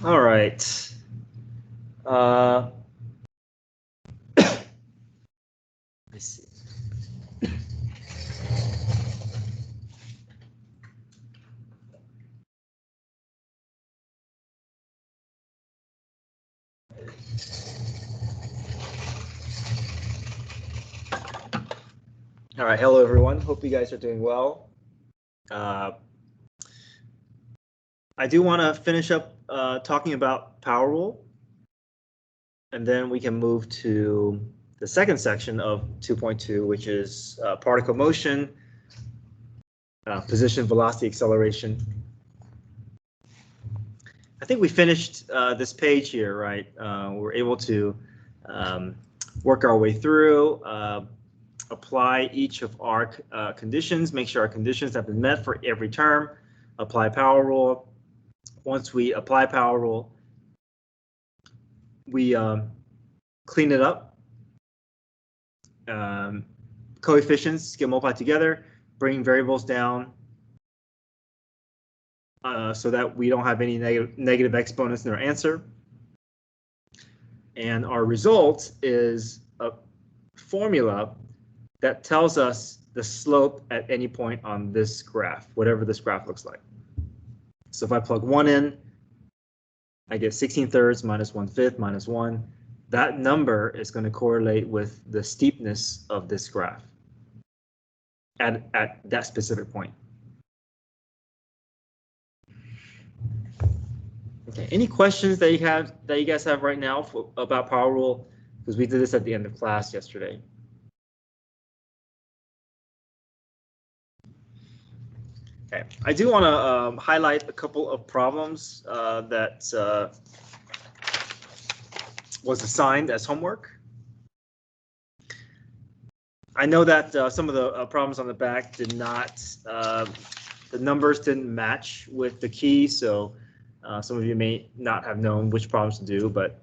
All right. Let's see. All right, hello everyone. Hope you guys are doing well. I do want to finish up talking about power rule, and then we can move to the second section of 2.2, which is particle motion, position, velocity, acceleration. I think we finished this page here, right? We're able to work our way through, apply each of our conditions, make sure our conditions have been met for every term, apply power rule. Once we apply power rule, we clean it up. Coefficients get multiplied together, bring variables down so that we don't have any negative exponents in our answer. And our result is a formula that tells us the slope at any point on this graph, whatever this graph looks like. So if I plug 1 in, I get 16/3 minus 1/5 minus 1. That number is going to correlate with the steepness of this graph at that specific point. Okay, any questions that you guys have right now about power rule? Because we did this at the end of class yesterday. Okay, I do want to highlight a couple of problems that was assigned as homework. I know that some of the problems on the back did not, the numbers didn't match with the key, so some of you may not have known which problems to do, but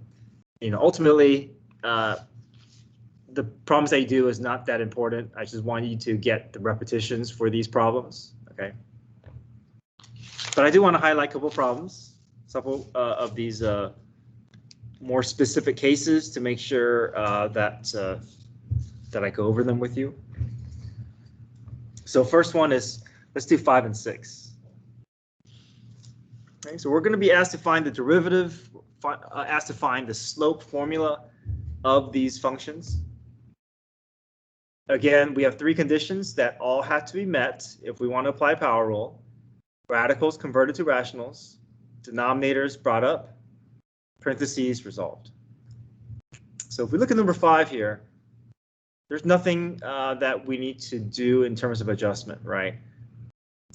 ultimately, the problems that you do is not that important. I just want you to get the repetitions for these problems, okay? But I do want to highlight a couple of problems, several of these more specific cases to make sure that I go over them with you. So first one is, let's do 5 and 6. Okay, so we're going to be asked to find the derivative, asked to find the slope formula of these functions. Again, we have 3 conditions that all have to be met if we want to apply power rule. Radicals converted to rationals, denominators brought up, parentheses resolved. So if we look at number 5 here, there's nothing that we need to do in terms of adjustment, right?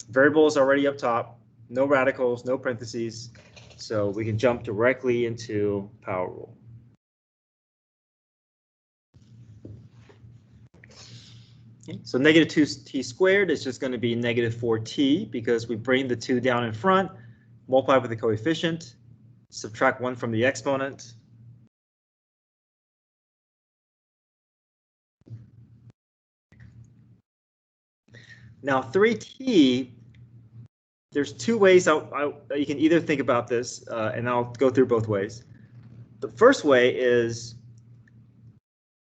Variable is already up top, no radicals, no parentheses, so we can jump directly into power rule. Okay, so negative 2t squared is just going to be negative 4t because we bring the 2 down in front, multiply with the coefficient, subtract 1 from the exponent. Now 3t, there's 2 ways you can either think about this, and I'll go through both ways. The first way is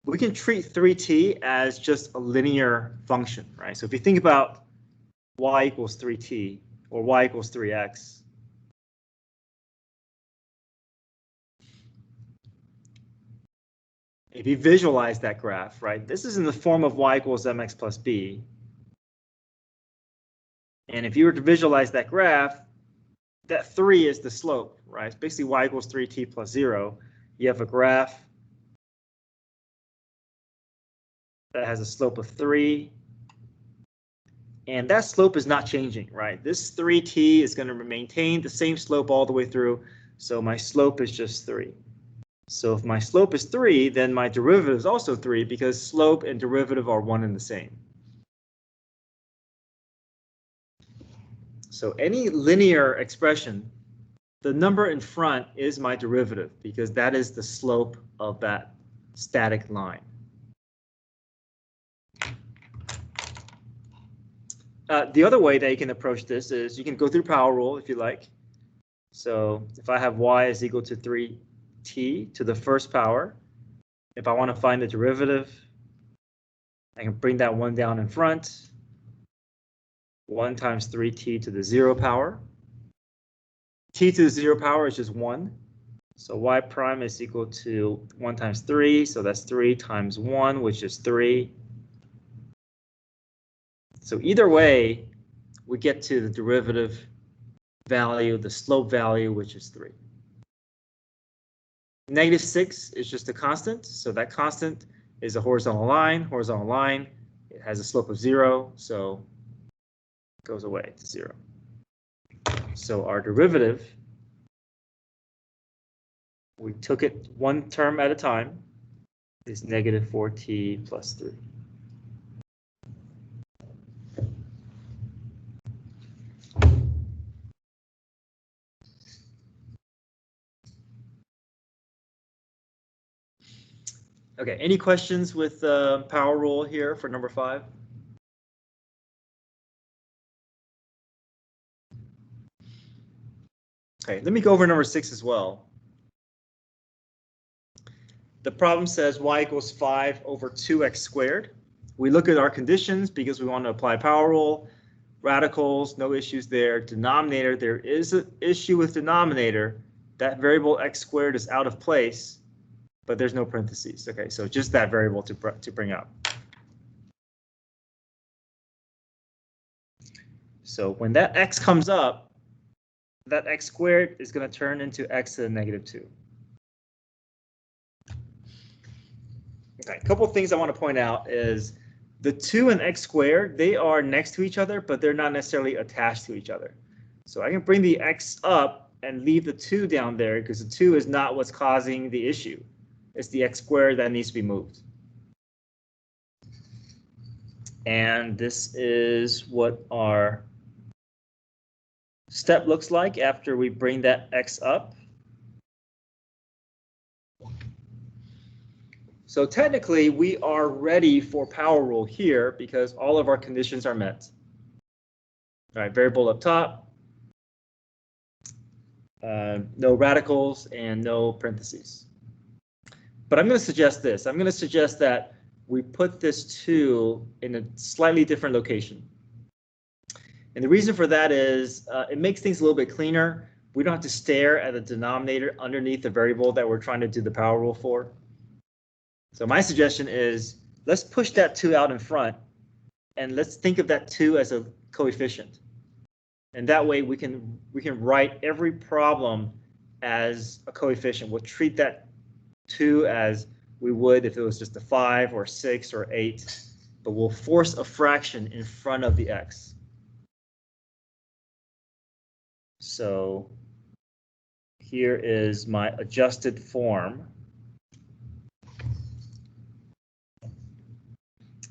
we can treat 3t as just a linear function, right? So if you think about y equals 3t or y equals 3x, if you visualize that graph, right, this is in the form of y equals mx plus b. And if you were to visualize that graph, that 3 is the slope, right? It's basically y equals 3t plus 0. You have a graph that has a slope of 3. And that slope is not changing, right? This 3t is going to maintain the same slope all the way through. So my slope is just 3. So if my slope is 3, then my derivative is also 3 because slope and derivative are one and the same. So any linear expression, the number in front is my derivative because that is the slope of that static line. The other way that you can approach this is you can go through power rule if you like. So if I have y is equal to 3t to the first power, if I want to find the derivative, I can bring that one down in front. 1 times 3t to the 0 power. T to the 0 power is just 1. So y prime is equal to 1 times 3. So that's 3 times 1, which is 3. So either way, we get to the derivative value, the slope value, which is 3. -6 is just a constant. So that constant is a horizontal line. Horizontal line, it has a slope of 0. So it goes away to 0. So our derivative, we took it one term at a time, is -4t plus 3. Okay, any questions with power rule here for number 5? Okay, let me go over number 6 as well. The problem says y equals 5 over 2x squared. We look at our conditions because we want to apply power rule. Radicals, no issues there. Denominator, there is an issue with denominator. That variable x squared is out of place, but there's no parentheses. Okay, so just that variable to bring up. So when that x comes up, that x squared is going to turn into x to the -2. Okay, a couple of things I want to point out is the 2 and x squared, they are next to each other, but they're not necessarily attached to each other. So I can bring the x up and leave the 2 down there because the 2 is not what's causing the issue. It's the x squared that needs to be moved. And this is what our step looks like after we bring that x up. So technically, we are ready for power rule here because all of our conditions are met. All right, variable up top, no radicals, and no parentheses. But I'm going to suggest this. I'm going to suggest that we put this 2 in a slightly different location. And the reason for that is it makes things a little bit cleaner. We don't have to stare at the denominator underneath the variable that we're trying to do the power rule for. So my suggestion is let's push that 2 out in front and let's think of that 2 as a coefficient. And that way we can write every problem as a coefficient. We'll treat that 2 as we would if it was just a 5 or 6 or 8, but we'll force a fraction in front of the x. So here is my adjusted form.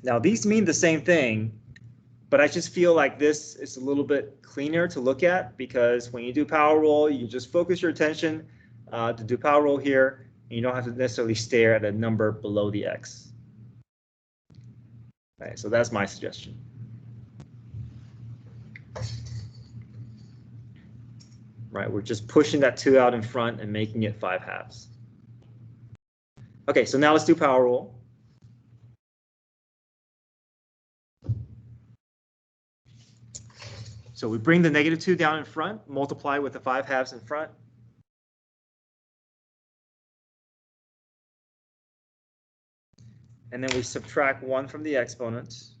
Now these mean the same thing, but I just feel like this is a little bit cleaner to look at because when you do power rule, you just focus your attention to do power rule here, and you don't have to necessarily stare at a number below the x. Okay, so that's my suggestion. Right, we're just pushing that 2 out in front and making it 5/2. Okay, so now let's do power rule. So we bring the -2 down in front, multiply with the 5/2 in front. And then we subtract 1 from the exponents.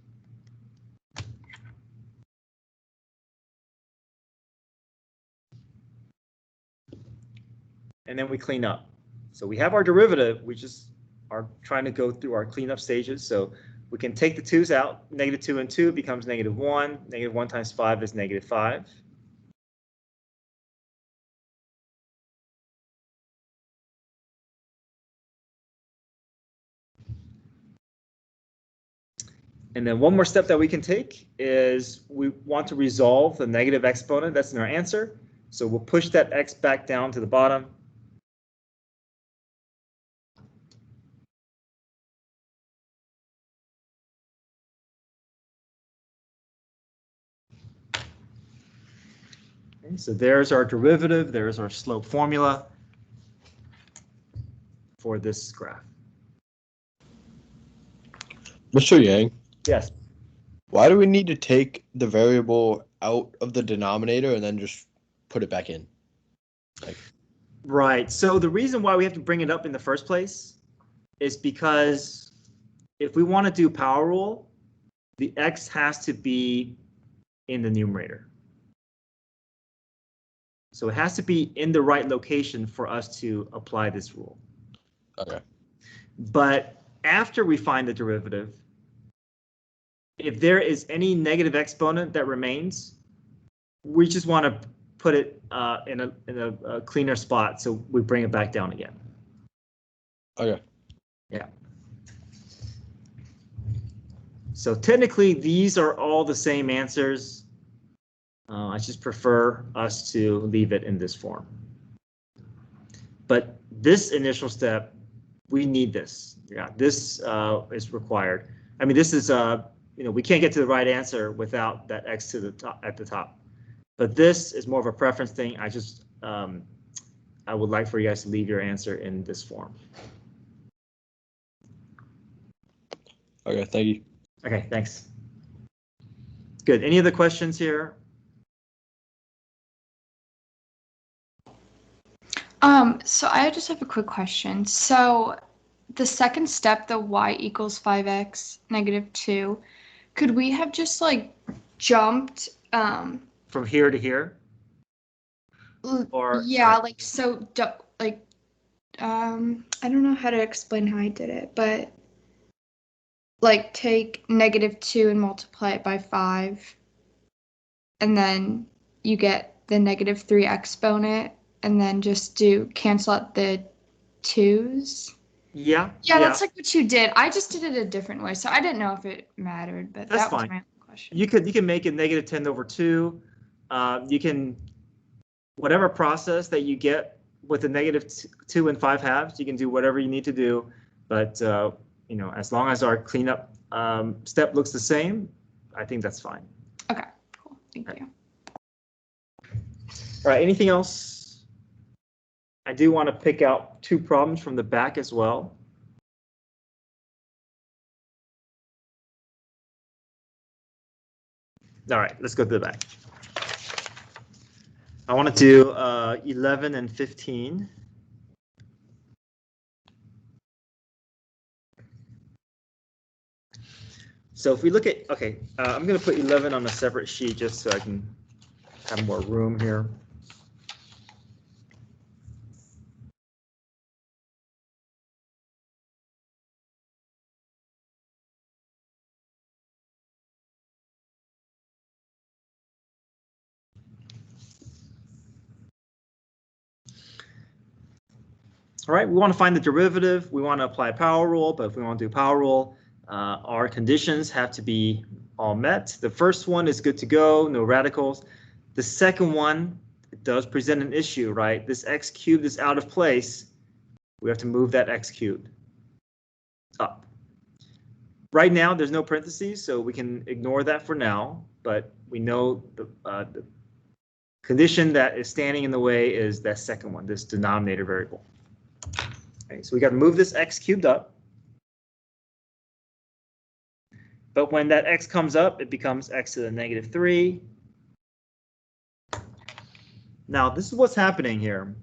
And then we clean up. So we have our derivative. We just are trying to go through our cleanup stages. So we can take the 2's out. -2 and 2 becomes -1. -1 times 5 is -5. And then one more step that we can take is we want to resolve the negative exponent that's in our answer. So we'll push that x back down to the bottom. Okay, so there's our derivative. There's our slope formula for this graph. Mr. Yang, Yes. why do we need to take the variable out of the denominator and then just put it back in? Right. So the reason why we have to bring it up in the first place is because if we want to do power rule, the x has to be in the numerator. So it has to be in the right location for us to apply this rule. Okay. But after we find the derivative, if there is any negative exponent that remains, we just want to put it in a cleaner spot, so we bring it back down again. Okay. Yeah. So technically, these are all the same answers. I just prefer us to leave it in this form. But this initial step, we need this. Yeah, this is required. I mean, this is we can't get to the right answer without that x to the top at the top. But this is more of a preference thing. I just I would like for you guys to leave your answer in this form. Okay, thank you. Okay, thanks. Good. Any other questions here? So I just have a quick question. So the second step, the y equals 5x negative 2, could we have just like jumped From here to here? Or yeah, like so like I don't know how to explain how I did it, but like take negative 2 and multiply it by 5, and then you get the negative 3 exponent, and then just cancel out the 2's. Yeah, that's like what you did. I just did it a different way, so I didn't know if it mattered, but that's that was fine. my question. You can make it negative 10 over 2. You can, whatever process that you get with the negative 2 and 5 halves, you can do whatever you need to do. But as long as our cleanup step looks the same, I think that's fine. Okay, cool. Thank you. All right, anything else? I do want to pick out 2 problems from the back as well. All right, let's go to the back. I want to do 11 and 15. So if we look at, okay, I'm going to put 11 on a separate sheet just so I can have more room here. All right, we want to find the derivative. We want to apply power rule, but if we want to do power rule, our conditions have to be all met. The first one is good to go, no radicals. The second one, it does present an issue, right? This x cubed is out of place. We have to move that x cubed up. Right now, there's no parentheses, so we can ignore that for now, but we know the condition that is standing in the way is that second one, this denominator variable. Okay, so we got to move this x cubed up. But when that x comes up, it becomes x to the negative 3. Now, this is what's happening here.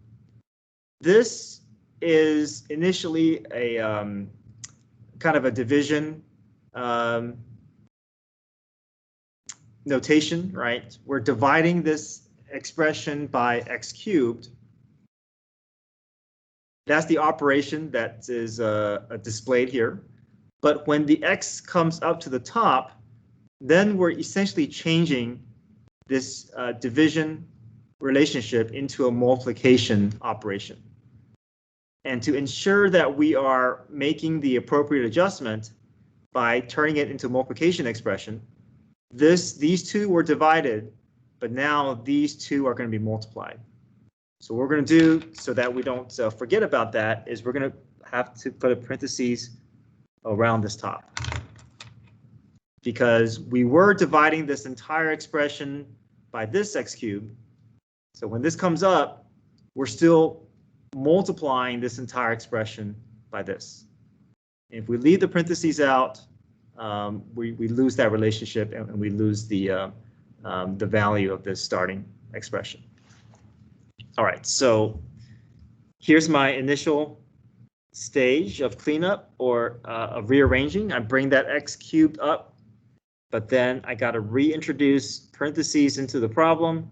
This is initially a kind of a division notation, right? We're dividing this expression by x cubed. That's the operation that is displayed here. But when the x comes up to the top, then we're essentially changing this division relationship into a multiplication operation. And to ensure that we are making the appropriate adjustment by turning it into a multiplication expression, these two were divided, but now these two are going to be multiplied. So what we're going to do so that we don't forget about that is we're going to have to put a parentheses around this top. Because we were dividing this entire expression by this x cubed, So when this comes up, we're still multiplying this entire expression by this. If we leave the parentheses out, we lose that relationship and we lose the value of this starting expression. All right, so here's my initial stage of cleanup or of rearranging. I bring that x cubed up, but then I got to reintroduce parentheses into the problem.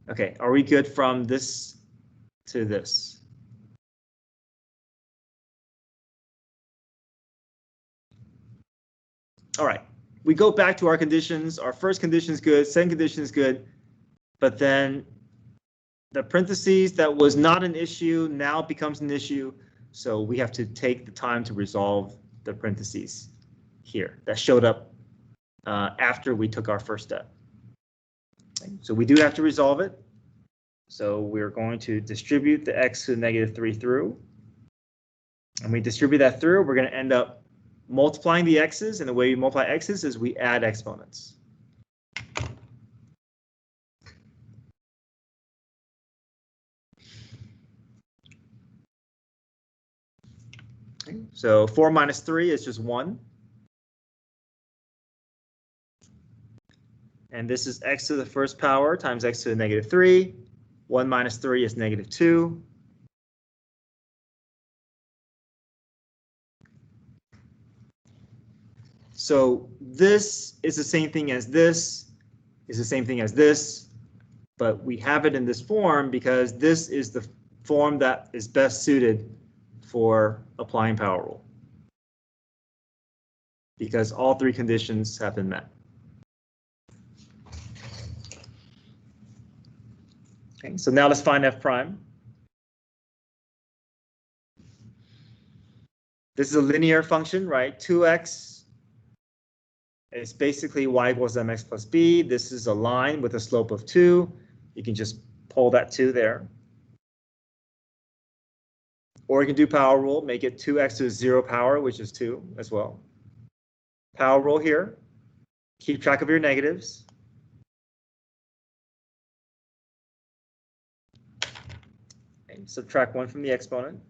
Okay, are we good from this to this? All right, we go back to our conditions. Our first condition is good, second condition is good, but then the parentheses that was not an issue now becomes an issue. So we have to take the time to resolve the parentheses here that showed up after we took our first step. Okay, so we do have to resolve it. So we're going to distribute the x to the -3 through. And we distribute that through, we're going to end up multiplying the x's, and the way we multiply x's is we add exponents. Okay, so 4 minus 3 is just 1. And this is x to the first power times x to the -3. 1 minus 3 is -2. So this is the same thing as this, is the same thing as this, but we have it in this form because this is the form that is best suited for applying power rule, because all three conditions have been met. Okay, so now let's find f prime. This is a linear function, right? 2x is basically y equals mx plus b. This is a line with a slope of 2. You can just pull that 2 there. Or you can do power rule, make it 2x to the 0 power, which is 2 as well. Power rule here. Keep track of your negatives. Okay, subtract 1 from the exponent.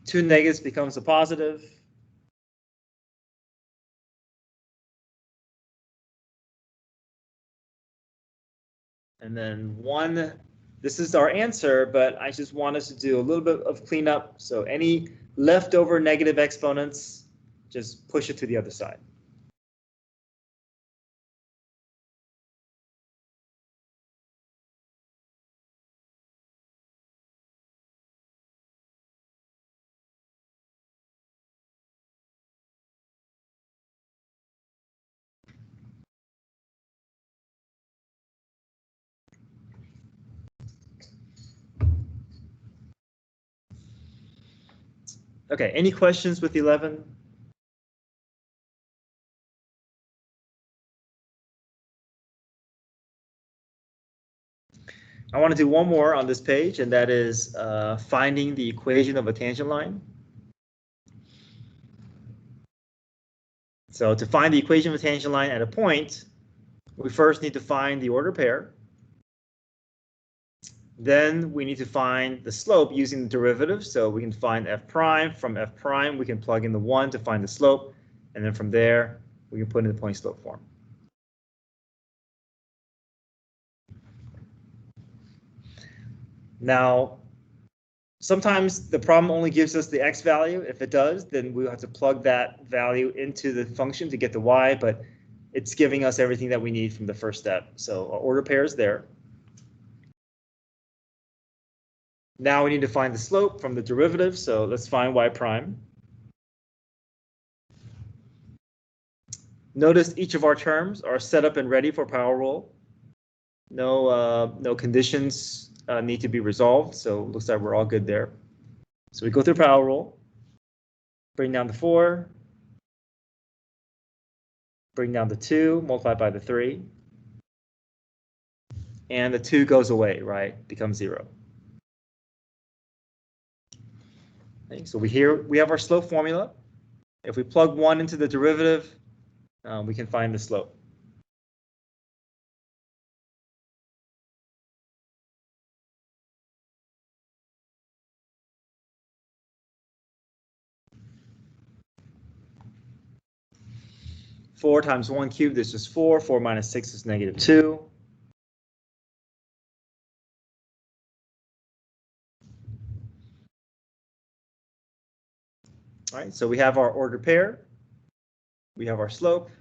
Two negatives becomes a positive. And then 1, this is our answer, but I just want us to do a little bit of cleanup. So any leftover negative exponents, just push it to the other side. Okay, any questions with 11? I want to do one more on this page, and that is finding the equation of a tangent line. So to find the equation of a tangent line at a point, we first need to find the order pair. Then we need to find the slope using the derivative. So we can find f prime. From f prime, we can plug in the 1 to find the slope. And then from there, we can put in the point slope form. Now, sometimes the problem only gives us the x value. If it does, then we'll have to plug that value into the function to get the y, but it's giving us everything that we need from the first step. So our order pair is there. Now we need to find the slope from the derivative, so let's find y prime. Notice each of our terms are set up and ready for power rule. No conditions need to be resolved, so it looks like we're all good there. So we go through power rule, bring down the 4, bring down the 2, multiply by the 3, and the 2 goes away, right? Becomes 0. Okay, so we have our slope formula. If we plug 1 into the derivative, we can find the slope. Four times 1 cubed is just 4. 4 minus 6 is -2. All right, so we have our ordered pair. We have our slope.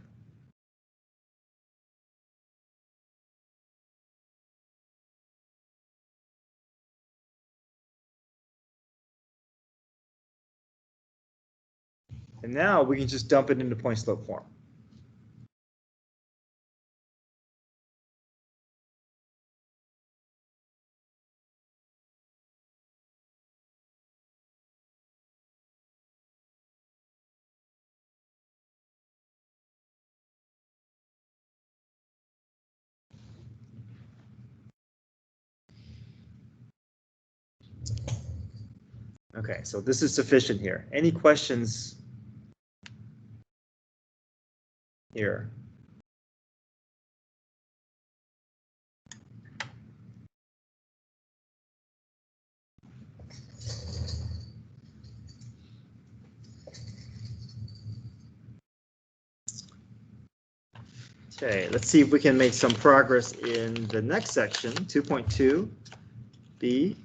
And now we can just dump it into point slope form. Okay, so this is sufficient here. Any questions here? Okay, let's see if we can make some progress in the next section, 2.2b.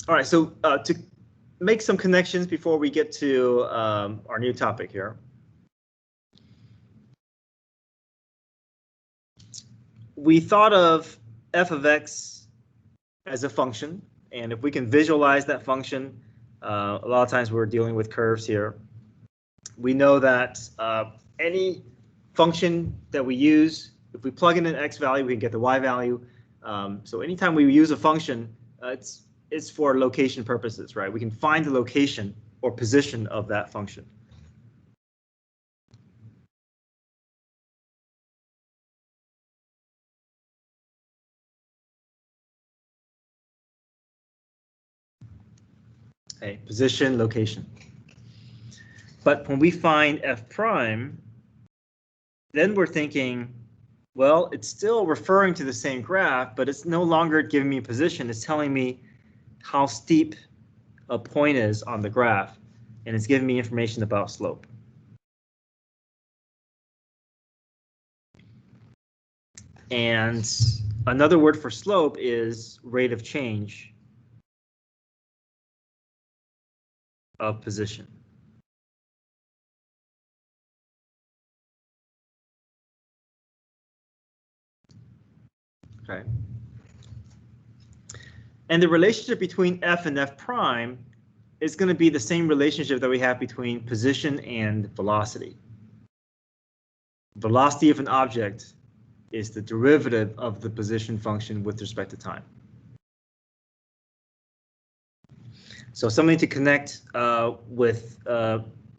All right, so to make some connections before we get to our new topic here. We thought of f of x as a function, and if we can visualize that function, a lot of times we're dealing with curves here. We know that any function that we use, if we plug in an x value, we can get the y value. So anytime we use a function, it's for location purposes, right? We can find the location or position of that function. Okay, position, location. But when we find f prime, then we're thinking, well, it's still referring to the same graph, but it's no longer giving me position. It's telling me how steep a point is on the graph, and it's giving me information about slope. And another word for slope is rate of change of position. Okay. And the relationship between f and f prime is going to be the same relationship that we have between position and velocity. Velocity of an object is the derivative of the position function with respect to time. So something to connect with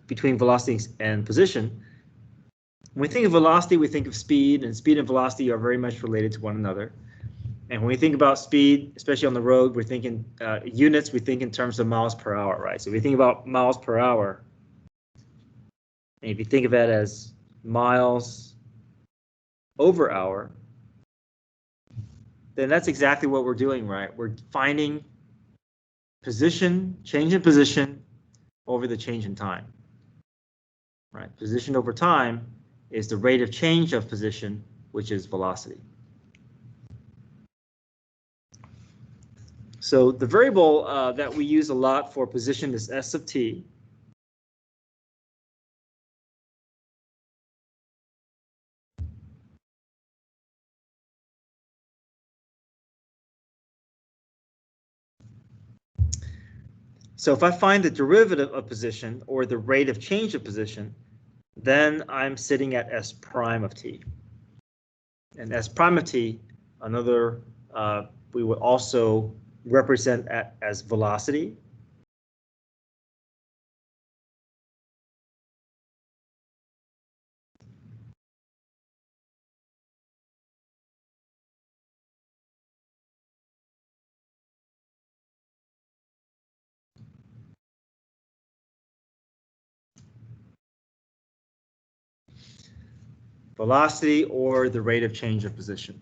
between velocity and position. When we think of velocity, we think of speed, and speed and velocity are very much related to one another. And when we think about speed, especially on the road, we're thinking units, we think in terms of miles per hour, right? So if we think about miles per hour, and if you think of that as miles over hour, then that's exactly what we're doing, right? We're finding position, change in position over the change in time, right? Position over time is the rate of change of position, which is velocity. So the variable that we use a lot for position is S of t. So if I find the derivative of position, or the rate of change of position, then I'm sitting at S prime of t. And S prime of t, another, we would also represent as velocity. Velocity or the rate of change of position.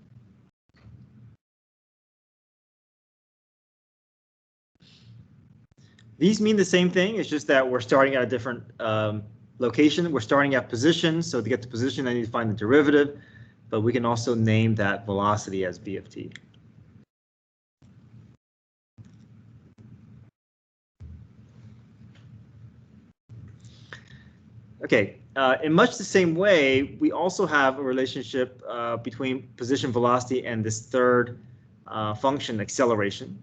These mean the same thing. It's just that we're starting at a different location. We're starting at position. So to get to position, I need to find the derivative. But we can also name that velocity as v of t. Okay, in much the same way, we also have a relationship between position velocity and this third function, acceleration.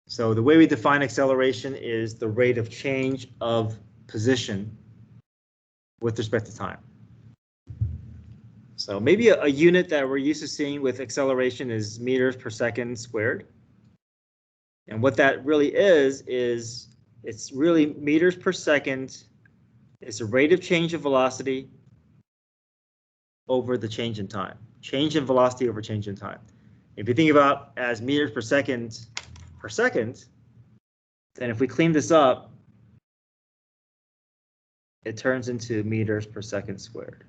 So the way we define acceleration is the rate of change of position with respect to time. So maybe a unit that we're used to seeing with acceleration is meters per second squared. And what that really is it's really meters per second. It's the rate of change of velocity over the change in time. Change in velocity over change in time. If you think about as meters per second, then if we clean this up, it turns into meters per second squared.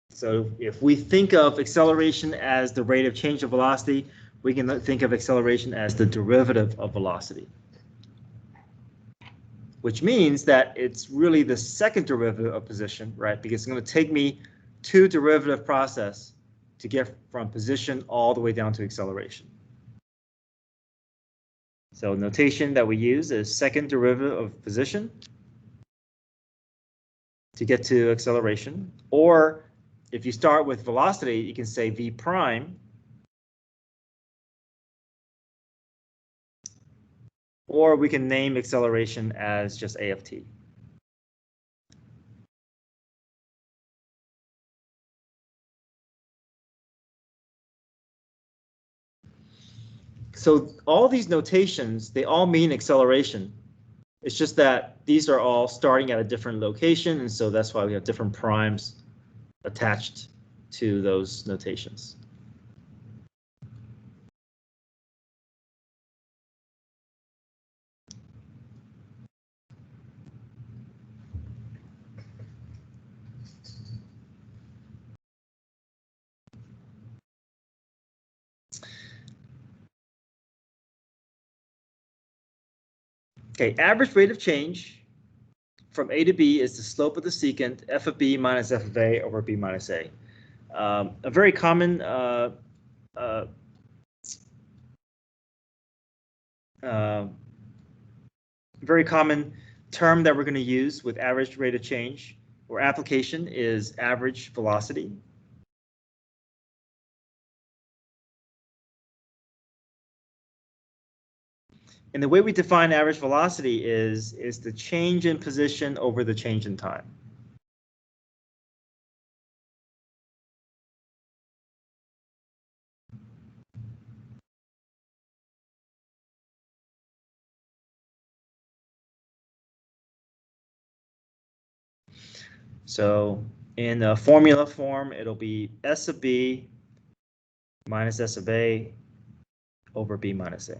So if we think of acceleration as the rate of change of velocity, we can think of acceleration as the derivative of velocity, which means that it's really the second derivative of position, right? Because it's going to take me two derivative process to get from position all the way down to acceleration. So notation that we use is second derivative of position to get to acceleration. Or if you start with velocity, you can say v prime. Or we can name acceleration as just a of t. So all these notations, they all mean acceleration. It's just that these are all starting at a different location, and so that's why we have different primes attached to those notations. Okay, average rate of change from A to B is the slope of the secant, f of b minus f of a over b minus a. A very common term that we're going to use with average rate of change or application is average velocity. And the way we define average velocity is the change in position over the change in time. So in a formula form, it'll be S of B minus S of A over B minus A.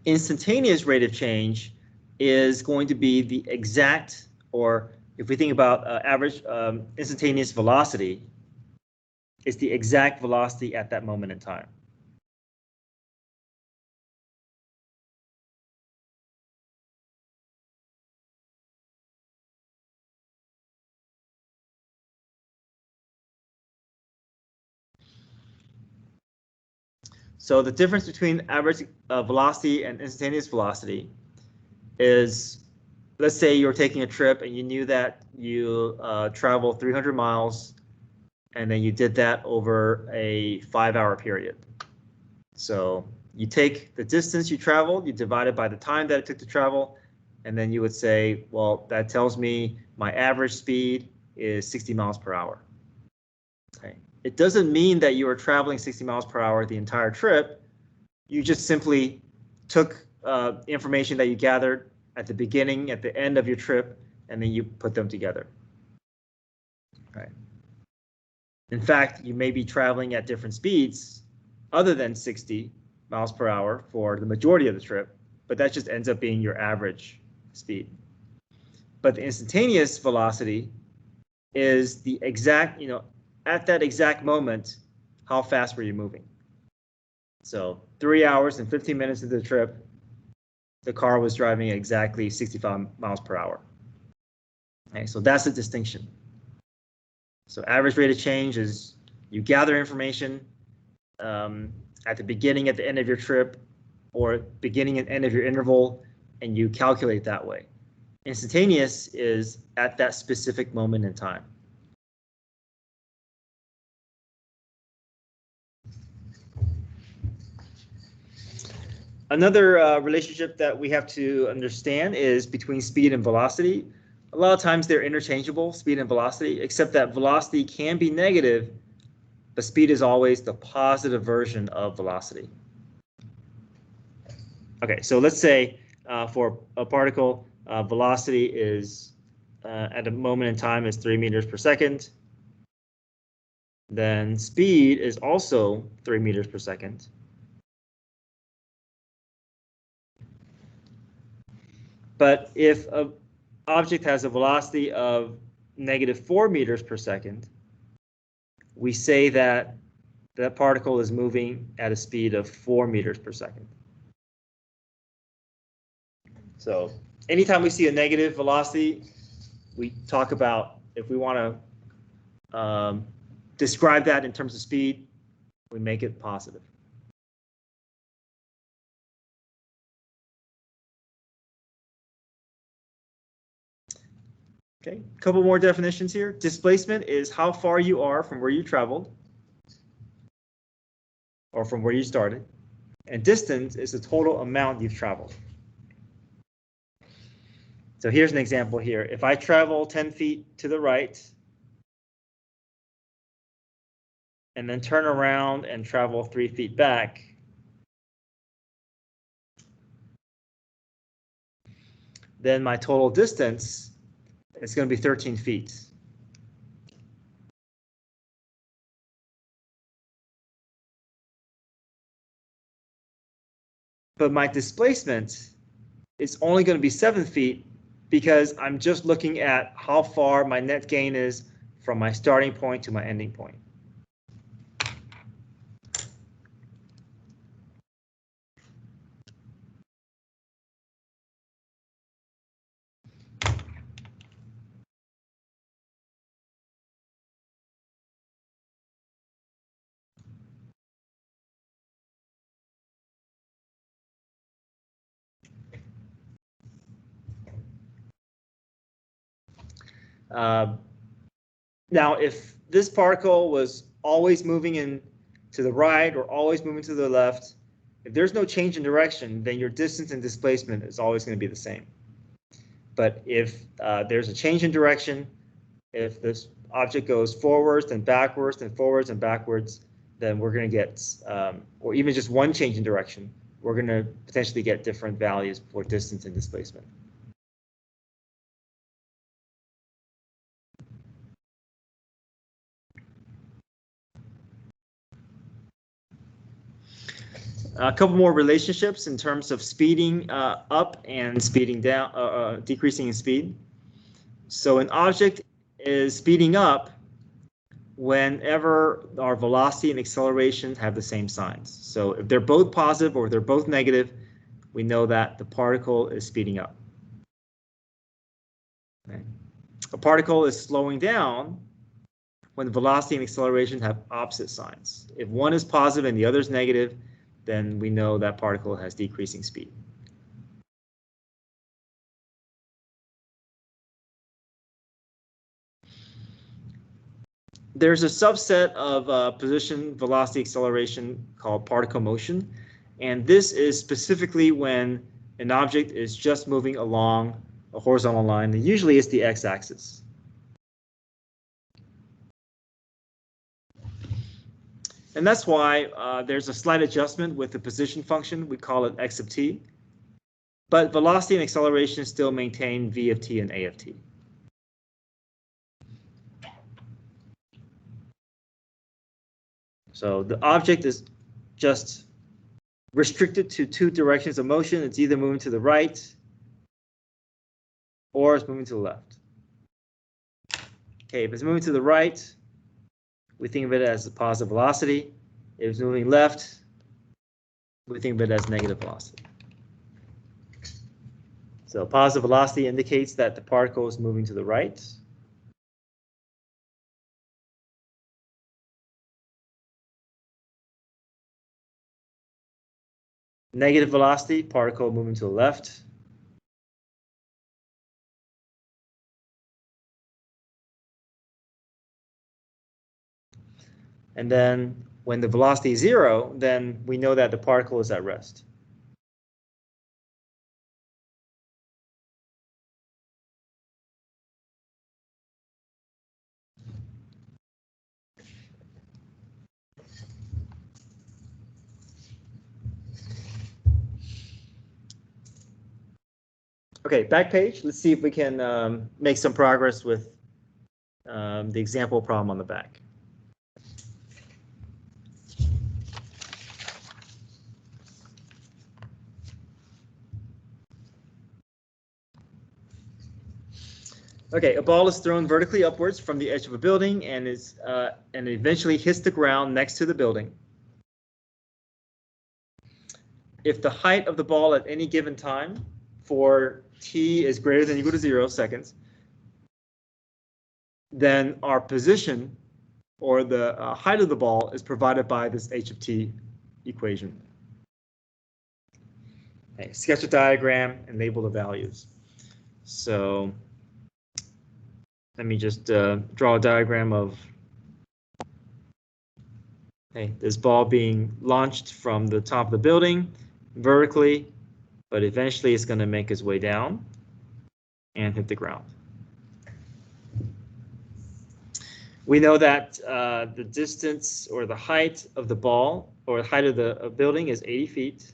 Instantaneous rate of change is going to be the exact, or if we think about average instantaneous velocity, is the exact velocity at that moment in time. So the difference between average velocity and instantaneous velocity is, let's say you're taking a trip and you knew that you travel 300 miles and then you did that over a 5-hour period. So you take the distance you traveled, you divide it by the time that it took to travel, and then you would say, well, that tells me my average speed is 60 miles per hour. Okay. It doesn't mean that you are traveling 60 miles per hour the entire trip. You just simply took information that you gathered at the beginning, at the end of your trip, and then you put them together. Right. In fact, you may be traveling at different speeds other than 60 miles per hour for the majority of the trip, but that just ends up being your average speed. But the instantaneous velocity is the exact, at that exact moment, how fast were you moving? So 3 hours and 15 minutes into the trip, the car was driving exactly 65 miles per hour. Okay, so that's the distinction. So average rate of change is you gather information at the beginning, at the end of your trip, or beginning and end of your interval, and you calculate that way. Instantaneous is at that specific moment in time. Another relationship that we have to understand is between speed and velocity. A lot of times they're interchangeable, speed and velocity, except that velocity can be negative, but speed is always the positive version of velocity. Okay, so let's say for a particle, velocity is at a moment in time is 3 meters per second. Then speed is also 3 meters per second. But if an object has a velocity of -4 meters per second, we say that that particle is moving at a speed of 4 meters per second. So anytime we see a negative velocity, we talk about, if we want to describe that in terms of speed, we make it positive. Okay, a couple more definitions here. Displacement is how far you are from where you traveled or from where you started. And distance is the total amount you've traveled. So here's an example here. If I travel 10 feet to the right and then turn around and travel 3 feet back, then my total distance is going to be 13 feet. But my displacement is only going to be 7 feet because I'm just looking at how far my net gain is from my starting point to my ending point. Now, if this particle was always moving in to the right or always moving to the left, if there's no change in direction, then your distance and displacement is always going to be the same. But if there's a change in direction, if this object goes forwards and backwards and forwards and backwards, then we're going to get, or even just one change in direction, we're going to potentially get different values for distance and displacement. A couple more relationships in terms of speeding up and speeding down, decreasing in speed. So an object is speeding up whenever our velocity and acceleration have the same signs. So if they're both positive or they're both negative, we know that the particle is speeding up. Okay. A particle is slowing down when the velocity and acceleration have opposite signs. If one is positive and the other is negative, then we know that particle has decreasing speed. There's a subset of position, velocity, acceleration called particle motion, and this is specifically when an object is just moving along a horizontal line, and usually it's the x-axis. And that's why there's a slight adjustment with the position function. We call it x of t. But velocity and acceleration still maintain v of t and a of t. So the object is just restricted to two directions of motion. It's either moving to the right or it's moving to the left. Okay, if it's moving to the right, we think of it as a positive velocity. If it's moving left, we think of it as negative velocity. So positive velocity indicates that the particle is moving to the right. Negative velocity, particle moving to the left. And then when the velocity is 0, then we know that the particle is at rest. Okay, back page. Let's see if we can make some progress with the example problem on the back. Okay, a ball is thrown vertically upwards from the edge of a building and eventually hits the ground next to the building. If the height of the ball at any given time for t is greater than or equal to 0 seconds, then our position or the height of the ball is provided by this h of t equation. Okay, sketch a diagram and label the values. So let me just draw a diagram of this ball being launched from the top of the building vertically, but eventually it's going to make its way down and hit the ground. We know that the distance or the height of the ball or the height of the building is 80 feet.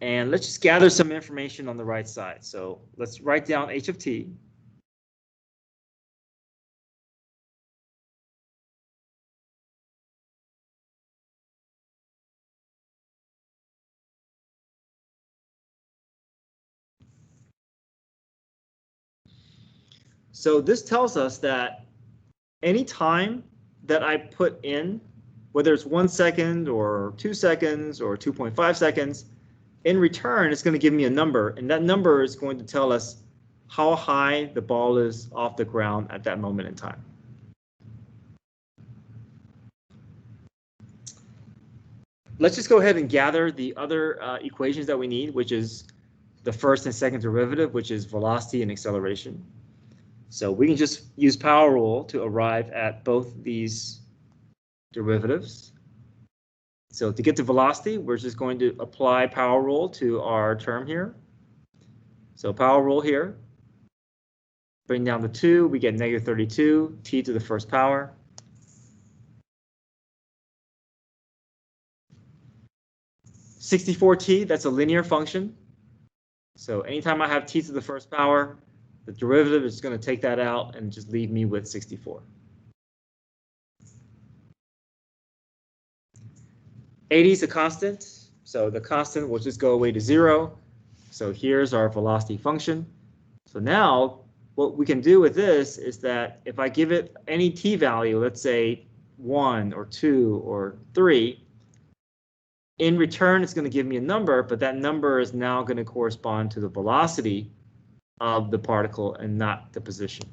And let's just gather some information on the right side. So let's write down h of t. So this tells us that any time that I put in, whether it's 1 second or 2 seconds or 2.5 seconds, in return, it's going to give me a number, and that number is going to tell us how high the ball is off the ground at that moment in time. Let's just go ahead and gather the other equations that we need, which is the first and second derivative, which is velocity and acceleration. So we can just use power rule to arrive at both these derivatives. So to get to velocity, we're just going to apply power rule to our term here. So power rule here. Bring down the 2, we get negative 32, t to the first power. (64t), that's a linear function. So anytime I have t to the first power, the derivative is going to take that out and just leave me with 64. 80 is a constant, so the constant will just go away to 0. So here's our velocity function. So now what we can do with this is that if I give it any t value, let's say 1 or 2 or 3, in return, it's going to give me a number, but that number is now going to correspond to the velocity of the particle and not the position.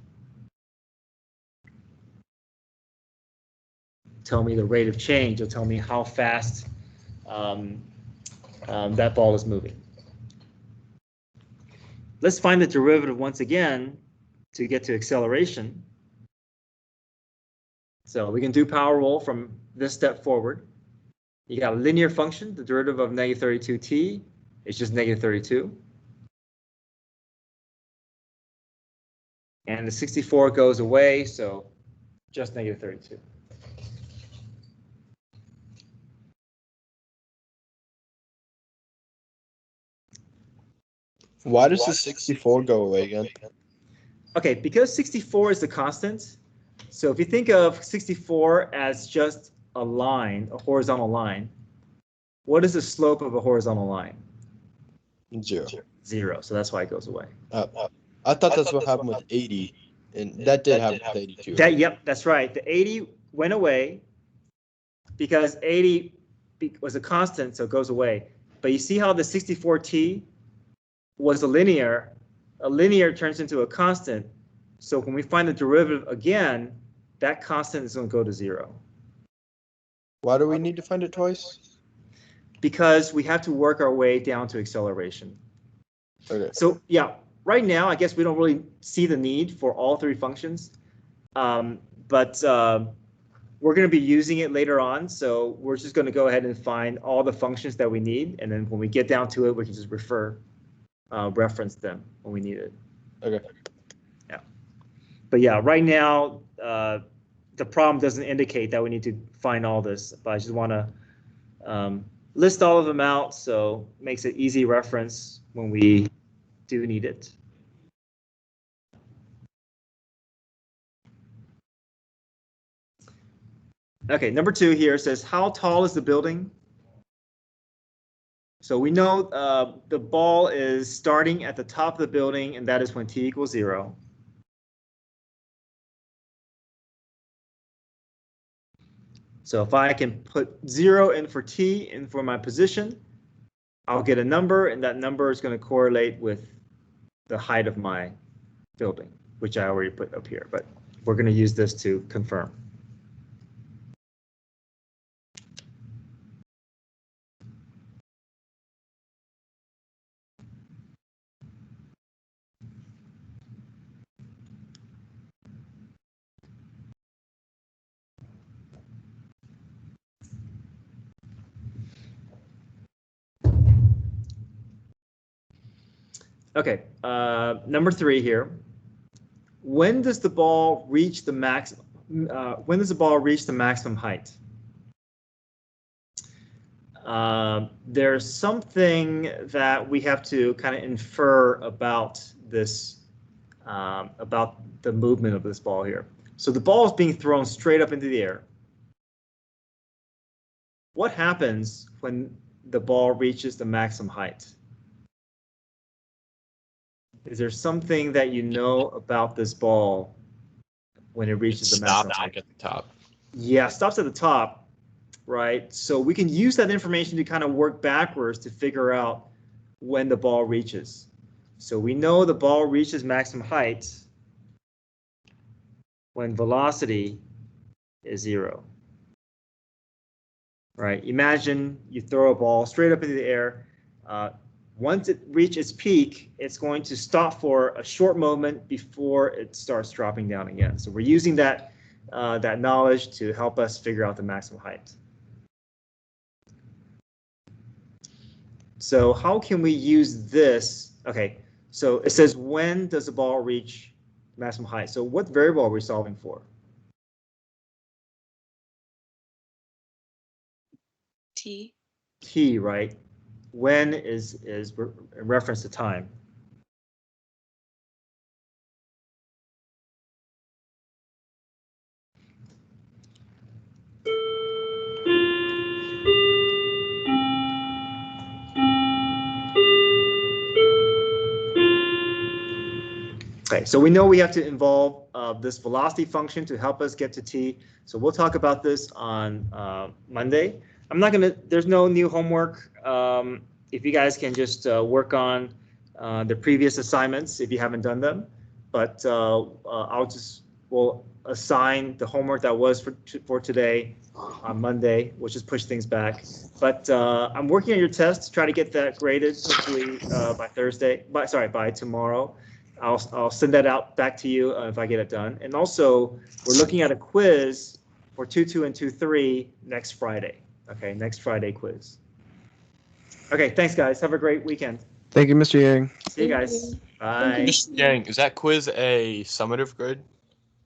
Tell me the rate of change. It'll tell me how fast that ball is moving. Let's find the derivative once again to get to acceleration. So we can do power roll from this step forward. You got a linear function. The derivative of negative 32t is just negative 32. And the 64 goes away, so just negative 32. Why does the 64 go away again? Okay, because 64 is the constant. So if you think of 64 as just a line, a horizontal line, what is the slope of a horizontal line? 0. 0. So that's why it goes away. I thought that's what happened with 80, and that did happen with 82. Yep, that's right. The 80 went away because 80 was a constant, so it goes away. But you see how the 64t was a linear turns into a constant. So when we find the derivative again, that constant is going to go to 0. Why do we need to find it twice? Because we have to work our way down to acceleration. Okay. So yeah, right now, I guess we don't really see the need for all 3 functions, but we're going to be using it later on. So we're just going to go ahead and find all the functions that we need. And then when we get down to it, we can just reference them when we need it. Okay. Yeah. But yeah, right now, the problem doesn't indicate that we need to find all this, but I just want to list all of them out so it makes it easy reference when we do need it. Okay, number 2 here says, how tall is the building? So we know the ball is starting at the top of the building, and that is when t equals 0. So if I can put 0 in for t and for my position, I'll get a number, and that number is going to correlate with the height of my building, which I already put up here, but we're going to use this to confirm. Okay, number 3 here. When does the ball reach the maximum? When does the ball reach the maximum height? There's something that we have to kind of infer about this, about the movement of this ball here. So the ball is being thrown straight up into the air. What happens when the ball reaches the maximum height? Is there something that you know about this ball when it reaches the maximum height? At the top. Yeah, stops at the top, right? So we can use that information to kind of work backwards to figure out when the ball reaches. So we know the ball reaches maximum height when velocity is 0. Right? Imagine you throw a ball straight up into the air. Once it reaches its peak, it's going to stop for a short moment before it starts dropping down again. So we're using that knowledge to help us figure out the maximum height. So how can we use this? Okay, so it says when does the ball reach maximum height? So what variable are we solving for? T. T, right? When is in reference to time. Okay, so we know we have to involve this velocity function to help us get to t. So we'll talk about this on Monday. There's no new homework. If you guys can just work on the previous assignments if you haven't done them, but we'll assign the homework that was for today on Monday, which is push things back. But I'm working on your test to try to get that graded hopefully by tomorrow. I'll send that out back to you if I get it done. And also, we're looking at a quiz for 2.2 and 2.3 next Friday. Okay, next Friday quiz. Okay, thanks guys. Have a great weekend. Thank you, Mr. Yang. See you guys. Bye. Mr. Yang, is that quiz a summative grade?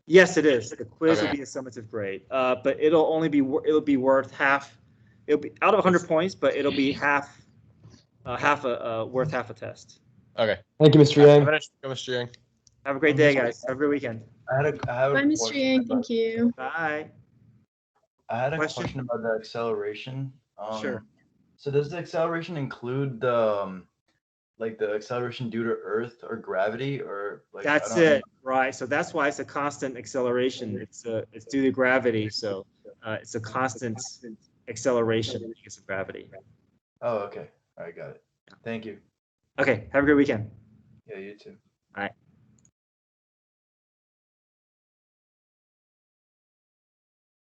Yes, it is. The quiz will Okay. be a summative grade, but it'll be worth half. It'll be out of 100 points, but it'll be worth half a test. Okay. Thank you, Mr. Have Yang. a nice day, Mr. Yang. Have a great day, guys. Have a great weekend. I have Bye, a Mr. question Yang. about- Thank you. Bye. I had a Question? question about the acceleration. Sure. So does the acceleration include the like the acceleration due to Earth or gravity or like? I That's don't know. it, right? So that's why it's a constant acceleration. It's due to gravity, so it's a constant acceleration because of gravity. Oh, okay. All right, got it. Thank you. Okay, have a great weekend. Yeah, you too. All right.